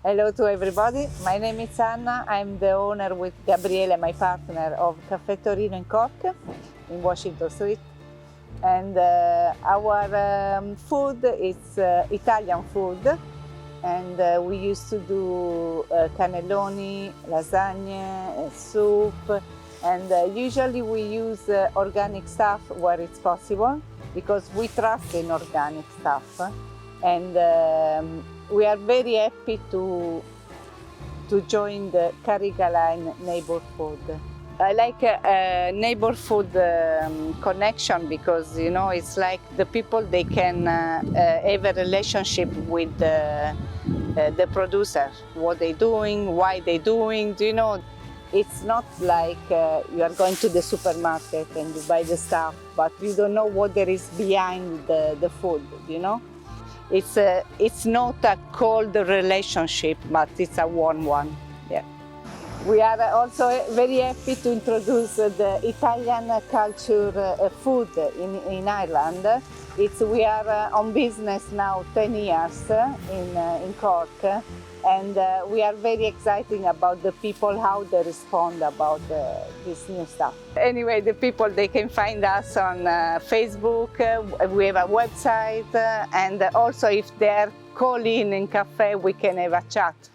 Hello to everybody. My name is Anna. I'm the owner with Gabriele, my partner, of Caffè Torino in Cork, in Washington Street. And our food is Italian food. And we used to do cannelloni, lasagne, soup. And usually we use organic stuff where it's possible because we trust in organic stuff. And we are very happy to join the Carica line neighbor food. I like neighbor food connection because it's like the people they can have a relationship with the producer, what they're doing, why they're doing. It's not like you are going to the supermarket and you buy the stuff, but you don't know what there is behind the food. It's not a cold relationship, but it's a warm one. Yeah. We are also very happy to introduce the Italian culture food in Ireland. We are on business now 10 years in Cork, and we are very excited about the people, how they respond about this new stuff. Anyway, the people, they can find us on Facebook, we have a website, and also if they're calling in cafe, we can have a chat.